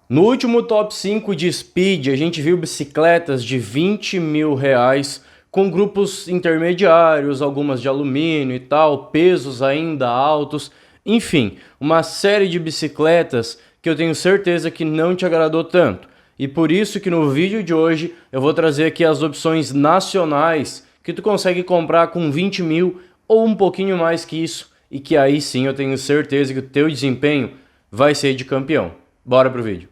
No último top 5 de Speed, a gente viu bicicletas de R$ 20.000 com grupos intermediários, algumas de alumínio e tal, pesos ainda altos, enfim, uma série de bicicletas que eu tenho certeza que não te agradou tanto. E por isso que no vídeo de hoje eu vou trazer aqui as opções nacionais que tu consegue comprar com 20 mil ou um pouquinho mais que isso, e que aí sim eu tenho certeza que o teu desempenho vai ser de campeão. Bora pro vídeo.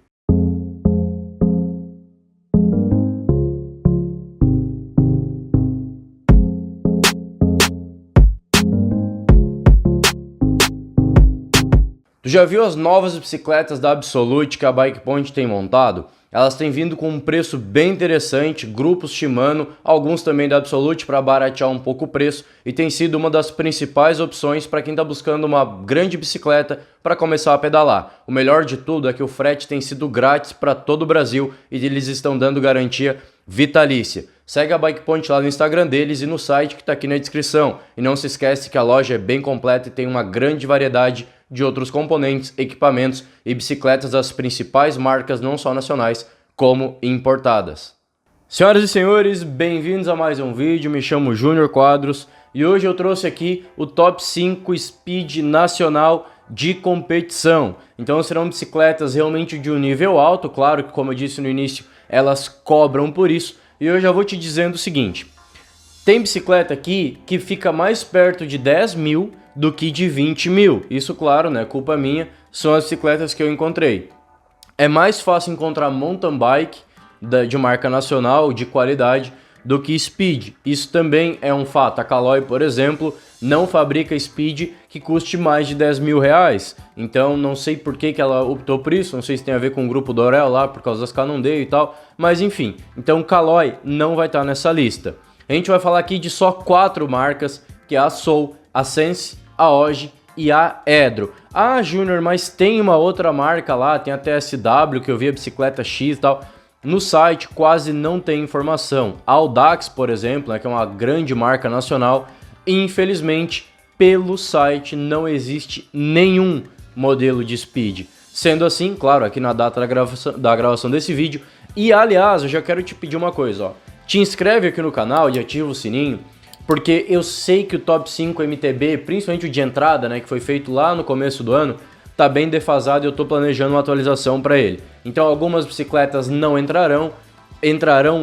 Tu já viu as novas bicicletas da Absolute que a Bikepoint tem montado? Elas têm vindo com um preço bem interessante, grupos Shimano, alguns também da Absolute para baratear um pouco o preço, e tem sido uma das principais opções para quem está buscando uma grande bicicleta para começar a pedalar. O melhor de tudo é que o frete tem sido grátis para todo o Brasil e eles estão dando garantia vitalícia. Segue a Bikepoint lá no Instagram deles e no site que está aqui na descrição. E não se esquece que a loja é bem completa e tem uma grande variedade de outros componentes, equipamentos e bicicletas das principais marcas, não só nacionais, como importadas. Senhoras e senhores, bem-vindos a mais um vídeo. Me chamo Júnior Quadros e hoje eu trouxe aqui o top 5 Speed nacional de competição. Então serão bicicletas realmente de um nível alto, claro que, como eu disse no início, elas cobram por isso. E eu já vou te dizendo o seguinte: tem bicicleta aqui que fica mais perto de 10 mil do que de 20 mil. Isso, claro, né, culpa minha, são as bicicletas que eu encontrei. É mais fácil encontrar mountain bike de marca nacional, de qualidade, do que Speed. Isso também é um fato. A Caloi, por exemplo, não fabrica Speed que custe mais de 10 mil reais. Então não sei por que ela optou por isso, não sei se tem a ver com o grupo Dorel lá, por causa das Cannondale e tal, mas enfim. Então Caloi não vai estar nessa lista. A gente vai falar aqui de só 4 marcas, que é a Soul, a Sense, a Oji e a Edro. Ah, Júnior, mas tem uma outra marca lá, tem a TSW, que eu vi a bicicleta X e tal. No site quase não tem informação. A Audax, por exemplo, né, que é uma grande marca nacional, infelizmente, pelo site não existe nenhum modelo de Speed. Sendo assim, claro, aqui na data da gravação desse vídeo. E aliás, eu já quero te pedir uma coisa, ó. Te inscreve aqui no canal e ativa o sininho, porque eu sei que o top 5 MTB, principalmente o de entrada, né, que foi feito lá no começo do ano, tá bem defasado e eu tô planejando uma atualização para ele. Então algumas bicicletas não entrarão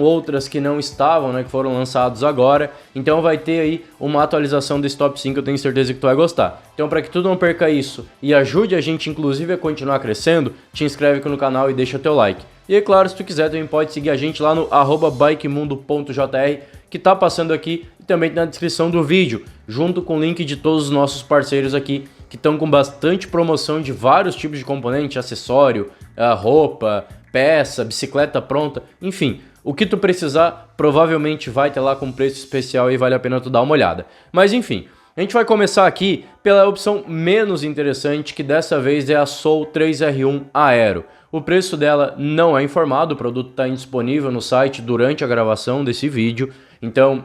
outras que não estavam, né, que foram lançados agora. Então vai ter aí uma atualização desse top 5, eu tenho certeza que tu vai gostar. Então, para que tu não perca isso e ajude a gente inclusive a continuar crescendo, te inscreve aqui no canal e deixa teu like. E é claro, se tu quiser, também pode seguir a gente lá no @bikemundo.jr, que tá passando aqui e também na descrição do vídeo, junto com o link de todos os nossos parceiros aqui, que estão com bastante promoção de vários tipos de componente, acessório, roupa, peça, bicicleta pronta, enfim. O que tu precisar provavelmente vai ter lá com preço especial e vale a pena tu dar uma olhada. Mas enfim, a gente vai começar aqui pela opção menos interessante, que dessa vez é a Soul 3R1 Aero. O preço dela não é informado, o produto está indisponível no site durante a gravação desse vídeo. Então,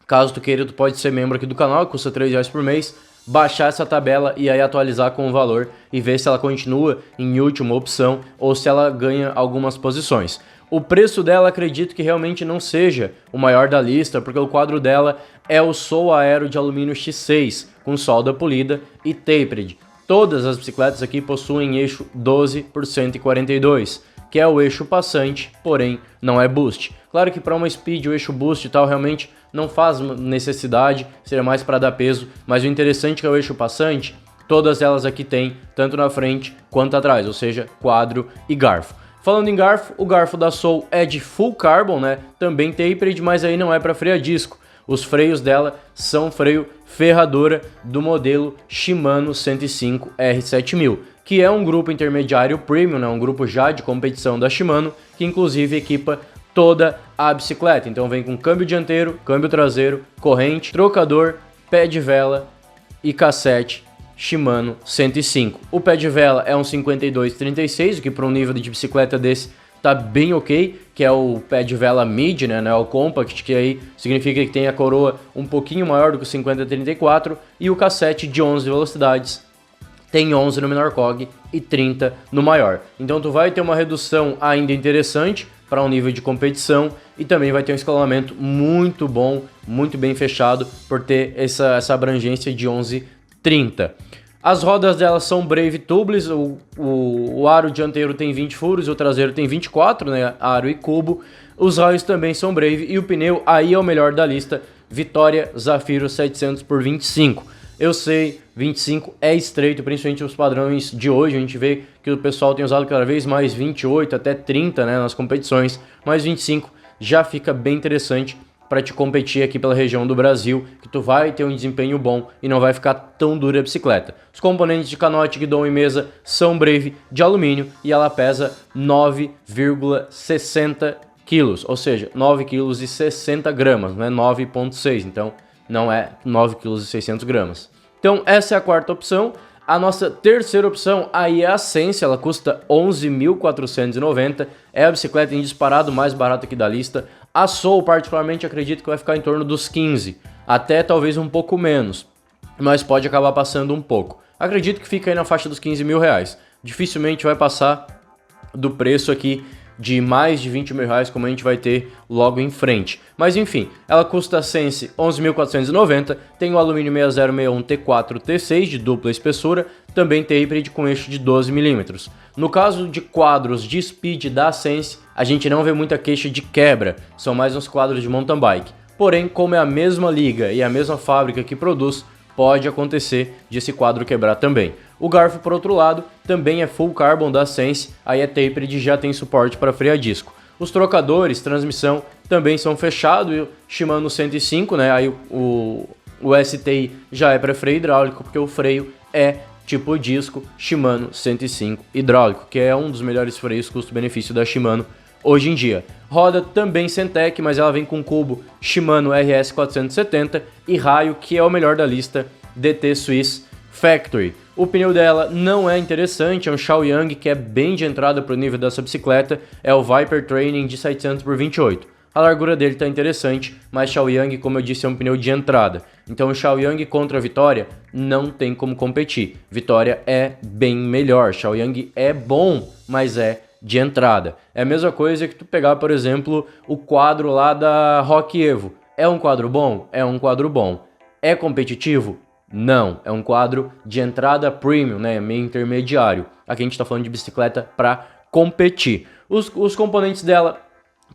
caso tu queira, tu pode ser membro aqui do canal, que custa R$3 por mês, baixar essa tabela e aí atualizar com o valor e ver se ela continua em última opção ou se ela ganha algumas posições. O preço dela acredito que realmente não seja o maior da lista, porque o quadro dela é o Soul Aero de alumínio X6, com solda polida e tapered. Todas as bicicletas aqui possuem eixo 12 por 142, que é o eixo passante, porém não é boost. Claro que para uma Speed o eixo boost e tal realmente não faz necessidade, seria mais para dar peso, mas o interessante é que o eixo passante, todas elas aqui tem, tanto na frente quanto atrás, ou seja, quadro e garfo. Falando em garfo, o garfo da Soul é de full carbon, né? Também tapered, mas aí não é para freio a disco. Os freios dela são freio ferradura do modelo Shimano 105 R7000, que é um grupo intermediário premium, né? Um grupo já de competição da Shimano, que inclusive equipa toda a bicicleta. Então vem com câmbio dianteiro, câmbio traseiro, corrente, trocador, pé de vela e cassete Shimano 105. O pé de vela é um 52/36, o que para um nível de bicicleta desse tá bem ok, que é o pé de vela mid, né, o compact, que aí significa que tem a coroa um pouquinho maior do que o 50/34 e o cassete de 11 velocidades tem 11 no menor COG e 30 no maior. Então tu vai ter uma redução ainda interessante para um nível de competição e também vai ter um escalonamento muito bom, muito bem fechado por ter essa abrangência de 11,30. As rodas delas são Brave Tubeless, o aro dianteiro tem 20 furos e o traseiro tem 24, né, aro e cubo. Os raios também são Brave e o pneu aí é o melhor da lista, Vitória Zafiro 700 por 25. Eu sei, 25 é estreito, principalmente os padrões de hoje, a gente vê que o pessoal tem usado cada vez mais 28 até 30, né, nas competições, mas 25 já fica bem interessante para te competir aqui pela região do Brasil, que tu vai ter um desempenho bom e não vai ficar tão dura a bicicleta. Os componentes de canote, guidão e mesa são Brave de alumínio e ela pesa 9,60 quilos, ou seja, 9 quilos e 60 gramas, não é 9,6, então não é 9 quilos e 600 gramas. Então essa é a quarta opção. A nossa terceira opção aí é a Sense, ela custa 11.490, é a bicicleta em disparado mais barata aqui da lista. A Soul particularmente acredito que vai ficar em torno dos 15, até talvez um pouco menos, mas pode acabar passando um pouco. Acredito que fica aí na faixa dos 15 mil reais, dificilmente vai passar do preço aqui de mais de 20 mil reais, como a gente vai ter logo em frente. Mas enfim, ela custa a Sense 11.490, tem o alumínio 6061 T4 T6 de dupla espessura, também tapered com eixo de 12 mm. No caso de quadros de speed da Sense, a gente não vê muita queixa de quebra, são mais uns quadros de mountain bike. Porém, como é a mesma liga e a mesma fábrica que produz, pode acontecer de esse quadro quebrar também. O garfo, por outro lado, também é full carbon da Sense, aí é tapered e já tem suporte para freio a disco. Os trocadores, transmissão, também são fechados, Shimano 105, né? Aí o STI já é para freio hidráulico, porque o freio é tipo disco Shimano 105 hidráulico, que é um dos melhores freios custo-benefício da Shimano hoje em dia. Roda também Centec, mas ela vem com cubo Shimano RS 470 e raio, que é o melhor da lista, DT Swiss Factory. O pneu dela não é interessante, é um Shaoyang que é bem de entrada para o nível dessa bicicleta, é o Viper Training de 700 por 28. A largura dele está interessante, mas Shaoyang, como eu disse, é um pneu de entrada. Então o Shaoyang contra a Vitória não tem como competir. Vitória é bem melhor, Shaoyang é bom, mas é de entrada. É a mesma coisa que tu pegar, por exemplo, o quadro lá da Rock Evo. É um quadro bom? É um quadro bom. É competitivo? Não. É um quadro de entrada premium, né? Meio intermediário. Aqui a gente está falando de bicicleta para competir. Os componentes dela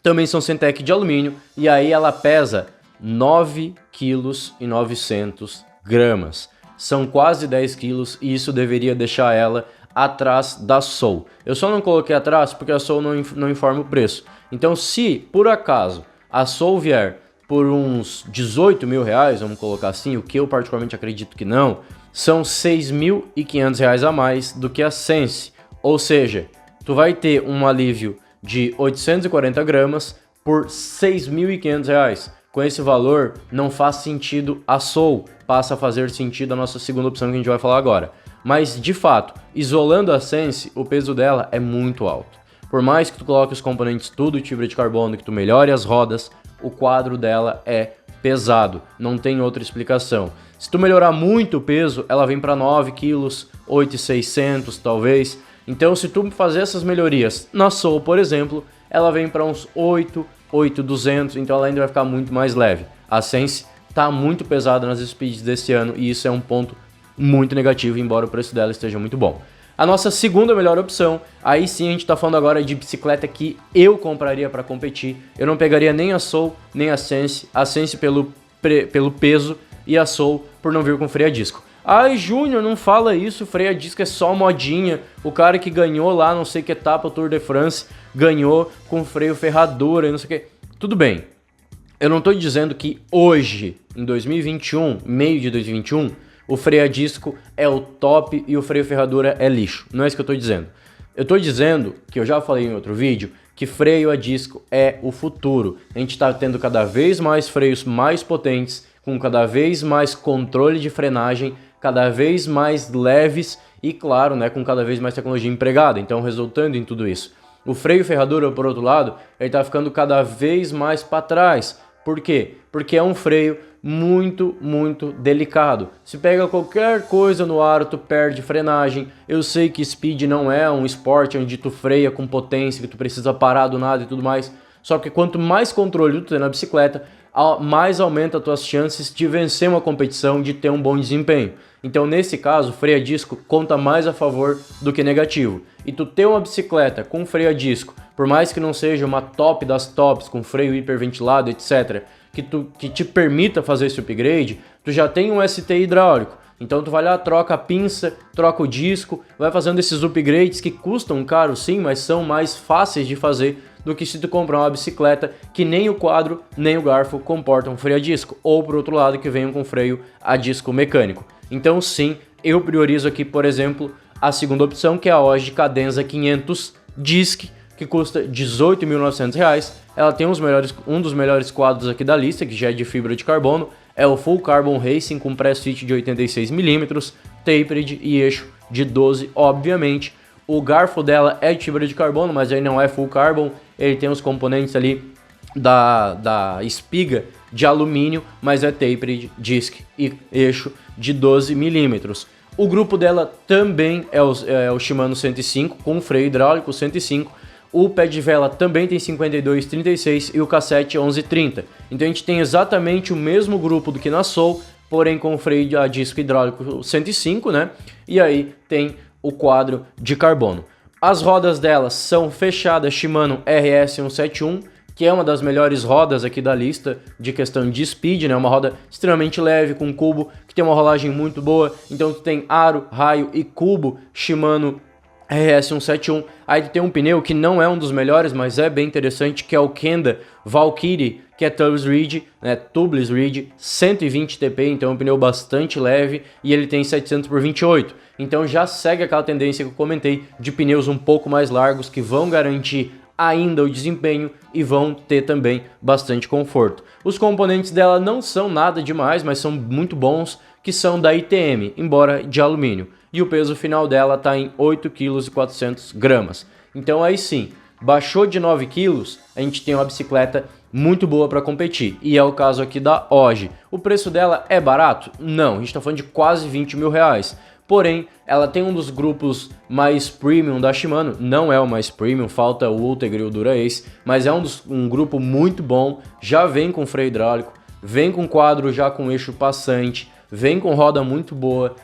também são Centec de alumínio e aí ela pesa 9,9 kg. São quase 10 quilos e isso deveria deixar ela atrás da Soul. Eu só não coloquei atrás porque a Soul não informa o preço. Então, se por acaso a Soul vier por uns 18 mil reais, vamos colocar assim, o que eu particularmente acredito que não, são 6.500 reais a mais do que a Sense. Ou seja, tu vai ter um alívio de 840 gramas por 6.500 reais. Com esse valor, não faz sentido a Soul, passa a fazer sentido a nossa segunda opção que a gente vai falar agora. Mas, de fato, isolando a Sense, o peso dela é muito alto. Por mais que tu coloque os componentes tudo de fibra de carbono, que tu melhore as rodas, o quadro dela é pesado, não tem outra explicação. Se tu melhorar muito o peso, ela vem para 9 quilos, 8.600 talvez. Então, se tu fazer essas melhorias na Soul, por exemplo, ela vem para uns 8.200, então ela ainda vai ficar muito mais leve. A Sense tá muito pesada nas speeds desse ano e isso é um ponto muito negativo, embora o preço dela esteja muito bom. A nossa segunda melhor opção, aí sim a gente tá falando agora de bicicleta que eu compraria para competir. Eu não pegaria nem a Soul, nem a Sense pelo peso e a Soul por não vir com freio a disco. Ai, Júnior, não fala isso, freio a disco é só modinha. O cara que ganhou lá, não sei que etapa, o Tour de France, ganhou com freio ferradura e não sei o que. Tudo bem, eu não tô dizendo que hoje, em 2021, meio de 2021, o freio a disco é o top e o freio ferradura é lixo. Não é isso que eu tô dizendo. Eu tô dizendo, que eu já falei em outro vídeo, que freio a disco é o futuro. A gente tá tendo cada vez mais freios mais potentes, com cada vez mais controle de frenagem, cada vez mais leves e, claro, né, com cada vez mais tecnologia empregada. Então, resultando em tudo isso. O freio ferradura, por outro lado, ele tá ficando cada vez mais para trás, Por quê? Porque é um freio muito, muito delicado. Se pega qualquer coisa no aro, tu perde frenagem. Eu sei que speed não é um esporte onde tu freia com potência, que tu precisa parar do nada e tudo mais. Só que quanto mais controle tu tem na bicicleta, mais aumenta as tuas chances de vencer uma competição, de ter um bom desempenho. Então nesse caso, freio a disco conta mais a favor do que negativo. E tu ter uma bicicleta com freio a disco, por mais que não seja uma top das tops, com freio hiperventilado, etc., que te permita fazer esse upgrade, tu já tem um ST hidráulico. Então tu vai lá, troca a pinça, troca o disco, vai fazendo esses upgrades que custam caro sim, mas são mais fáceis de fazer do que se tu comprar uma bicicleta que nem o quadro nem o garfo comportam freio a disco, ou por outro lado que venham com freio a disco mecânico. Então sim, eu priorizo aqui, por exemplo, a segunda opção, que é a Oji Cadenza 500 Disc, que custa R$ 18.900. Ela tem um dos melhores quadros aqui da lista, que já é de fibra de carbono, é o Full Carbon Racing com press fit de 86mm, tapered e eixo de 12, obviamente. O garfo dela é de fibra de carbono, mas aí não é full carbon, ele tem os componentes ali da espiga de alumínio, mas é tapered, disc e eixo de 12mm. O grupo dela também é o Shimano 105 com freio hidráulico 105. O pé de vela também tem 52/36 e o cassete 11/30. Então a gente tem exatamente o mesmo grupo do que na Soul, porém com freio a disco hidráulico 105, né? E aí tem o quadro de carbono. As rodas delas são fechadas Shimano RS 171, que é uma das melhores rodas aqui da lista de questão de speed, né? Uma roda extremamente leve, com cubo, que tem uma rolagem muito boa. Então tu tem aro, raio e cubo Shimano RS 171. Aí tu tem um pneu que não é um dos melhores, mas é bem interessante, que é o Kenda Valkyrie, que é Tubeless Reed, 120 TP, então é um pneu bastante leve e ele tem 700/28. Então já segue aquela tendência que eu comentei de pneus um pouco mais largos que vão garantir ainda o desempenho e vão ter também bastante conforto. Os componentes dela não são nada demais, mas são muito bons, que são da ITM, embora de alumínio. E o peso final dela está em 8,4 kg. Então aí sim, baixou de 9 kg, a gente tem uma bicicleta muito boa para competir. E é o caso aqui da Oji. O preço dela é barato? Não, a gente está falando de quase R$20 mil. Porém, ela tem um dos grupos mais premium da Shimano, não é o mais premium, falta o Ultegra e o Dura Ace, mas é um grupo muito bom, já vem com freio hidráulico, vem com quadro já com eixo passante, vem com roda muito boa,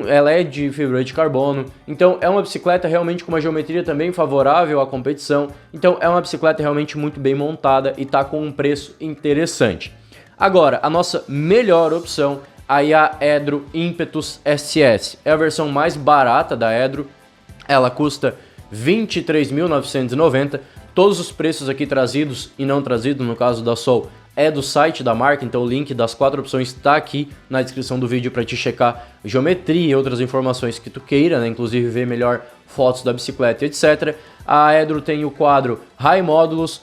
ela é de fibra de carbono, então é uma bicicleta realmente com uma geometria também favorável à competição, então é uma bicicleta realmente muito bem montada e está com um preço interessante. Agora, a nossa melhor opção aí a Edro Impetus SS, é a versão mais barata da Edro, ela custa R$ 23.990, todos os preços aqui trazidos e não trazidos, no caso da Soul, é do site da marca, então o link das 4 opções está aqui na descrição do vídeo para te checar geometria e outras informações que tu queira, né? Inclusive ver melhor fotos da bicicleta, etc. A Edro tem o quadro High Modulus,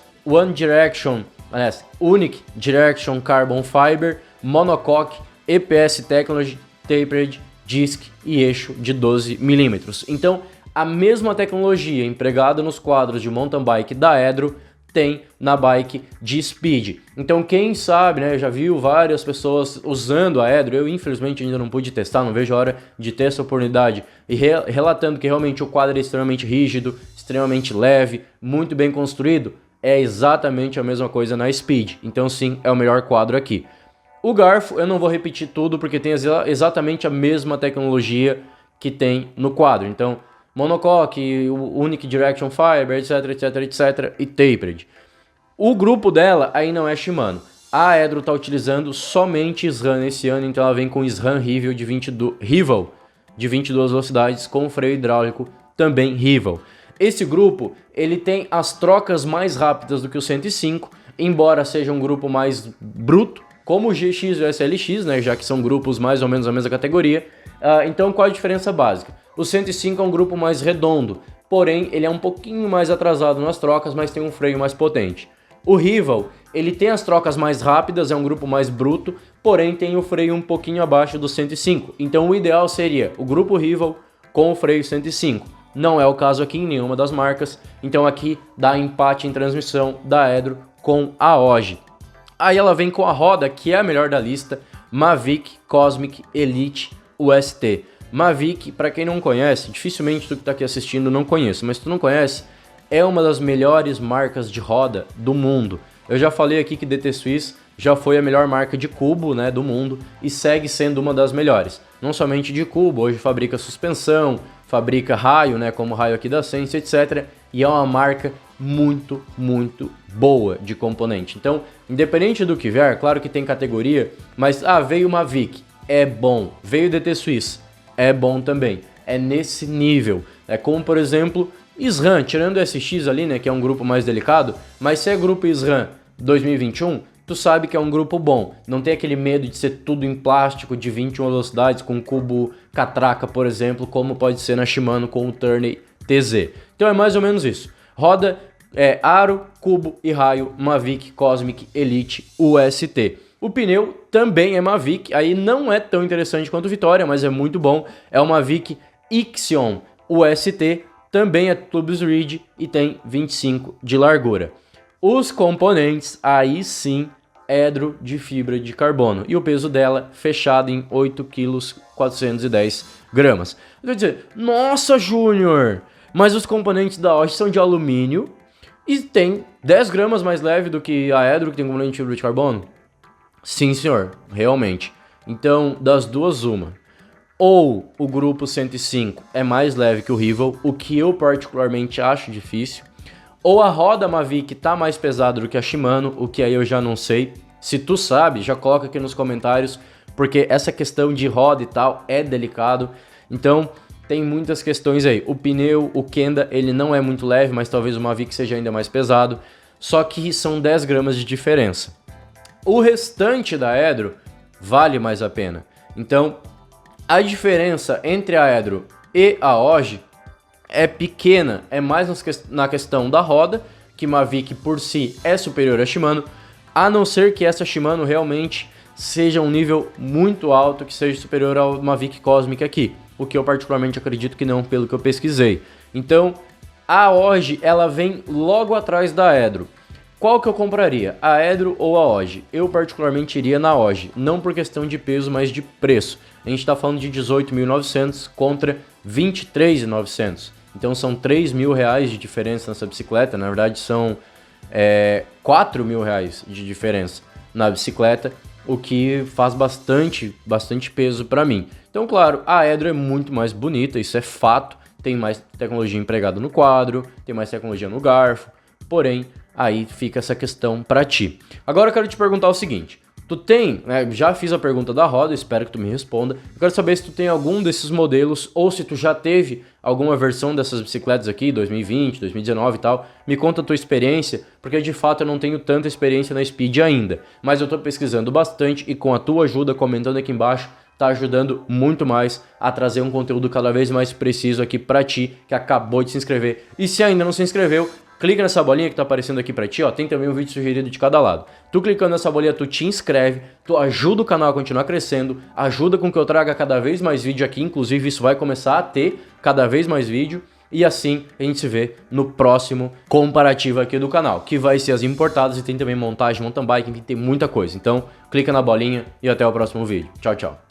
Unique Direction Carbon Fiber, Monocoque, EPS Technology, Tapered, Disc e eixo de 12mm. Então, a mesma tecnologia empregada nos quadros de mountain bike da Edro tem na bike de speed. Então, quem sabe, né, já viu várias pessoas usando a Edro, eu infelizmente ainda não pude testar, não vejo a hora de ter essa oportunidade, e relatando que realmente o quadro é extremamente rígido, extremamente leve, muito bem construído, é exatamente a mesma coisa na Speed. Então sim, é o melhor quadro aqui. O garfo, eu não vou repetir tudo, porque tem exatamente a mesma tecnologia que tem no quadro. Então, monocoque, Unique Direction Fiber, etc, e tapered. O grupo dela aí não é Shimano. A Edro está utilizando somente SRAM esse ano, então ela vem com SRAM Rival de 22 velocidades, com freio hidráulico também Rival. Esse grupo, ele tem as trocas mais rápidas do que o 105, embora seja um grupo mais bruto, como o GX e o SLX, né, já que são grupos mais ou menos da mesma categoria. Então qual a diferença básica? O 105 é um grupo mais redondo, porém ele é um pouquinho mais atrasado nas trocas, mas tem um freio mais potente. O Rival, ele tem as trocas mais rápidas, é um grupo mais bruto, porém tem o freio um pouquinho abaixo do 105. Então o ideal seria o grupo Rival com o freio 105. Não é o caso aqui em nenhuma das marcas, então aqui dá empate em transmissão da Edro com a Oji. Aí ela vem com a roda, que é a melhor da lista, Mavic Cosmic Elite UST. Mavic, para quem não conhece, dificilmente tu que tá aqui assistindo não conhece, mas se tu não conhece, é uma das melhores marcas de roda do mundo. Eu já falei aqui que DT Swiss já foi a melhor marca de cubo, né, do mundo e segue sendo uma das melhores. Não somente de cubo, hoje fabrica suspensão, fabrica raio, né, como o raio aqui da Sense, etc. E é uma marca muito, muito boa de componente. Então, independente do que vier, claro que tem categoria, mas veio Mavic, é bom. Veio DT Swiss, é bom também. É nesse nível. É como, por exemplo, SRAM, tirando o SX ali, né, que é um grupo mais delicado, mas se é grupo SRAM 2021, tu sabe que é um grupo bom. Não tem aquele medo de ser tudo em plástico de 21 velocidades com cubo catraca, por exemplo, como pode ser na Shimano com o Tourney TZ. Então é mais ou menos isso. Roda aro, cubo e raio Mavic Cosmic Elite UST. O pneu também é Mavic, aí não é tão interessante quanto o Vitória, mas é muito bom. É o Mavic Ixion UST, também é Tubeless Reed e tem 25 de largura. Os componentes, aí sim, Edro de fibra de carbono. E o peso dela fechado em 8,410 kg. Eu vou dizer, nossa Júnior, mas os componentes da Osh são de alumínio e tem 10 gramas mais leve do que a Edro, que tem componente de fibra de carbono? Sim, senhor, realmente. Então, das duas, uma. Ou o grupo 105 é mais leve que o Rival, o que eu particularmente acho difícil. Ou a roda Mavic tá mais pesada do que a Shimano, o que aí eu já não sei. Se tu sabe, já coloca aqui nos comentários, porque essa questão de roda e tal é delicado. Então, tem muitas questões aí. O pneu, o Kenda, ele não é muito leve, mas talvez o Mavic seja ainda mais pesado. Só que são 10 gramas de diferença. O restante da Edro vale mais a pena. Então, a diferença entre a Edro e a OG é pequena, é mais na questão da roda, que Mavic por si é superior à Shimano, a não ser que essa Shimano realmente seja um nível muito alto, que seja superior ao Mavic Cosmic aqui, o que eu particularmente acredito que não, pelo que eu pesquisei. Então, a OG, ela vem logo atrás da Edro. Qual que eu compraria? A Edro ou a OG? Eu particularmente iria na OG, não por questão de peso, mas de preço. A gente está falando de 18.900 contra 23.900. Então são 3 mil reais de diferença nessa bicicleta, na verdade são 4 mil reais de diferença na bicicleta, o que faz bastante peso para mim. Então, claro, a Edro é muito mais bonita, isso é fato, tem mais tecnologia empregada no quadro, tem mais tecnologia no garfo, porém, aí fica essa questão para ti. Agora eu quero te perguntar o seguinte, tu tem, já fiz a pergunta da roda, espero que tu me responda. Eu quero saber se tu tem algum desses modelos ou se tu já teve alguma versão dessas bicicletas aqui, 2020, 2019 e tal. Me conta a tua experiência, porque de fato eu não tenho tanta experiência na Speed ainda. Mas eu tô pesquisando bastante e com a tua ajuda, comentando aqui embaixo, tá ajudando muito mais a trazer um conteúdo cada vez mais preciso aqui pra ti, que acabou de se inscrever. E se ainda não se inscreveu, clica nessa bolinha que tá aparecendo aqui pra ti, ó, tem também um vídeo sugerido de cada lado. Tu clicando nessa bolinha, tu te inscreve, tu ajuda o canal a continuar crescendo, ajuda com que eu traga cada vez mais vídeo aqui, inclusive isso vai começar a ter cada vez mais vídeo, e assim a gente se vê no próximo comparativo aqui do canal, que vai ser as importadas e tem também montagem, mountain bike, enfim, tem muita coisa. Então, clica na bolinha e até o próximo vídeo. Tchau, tchau.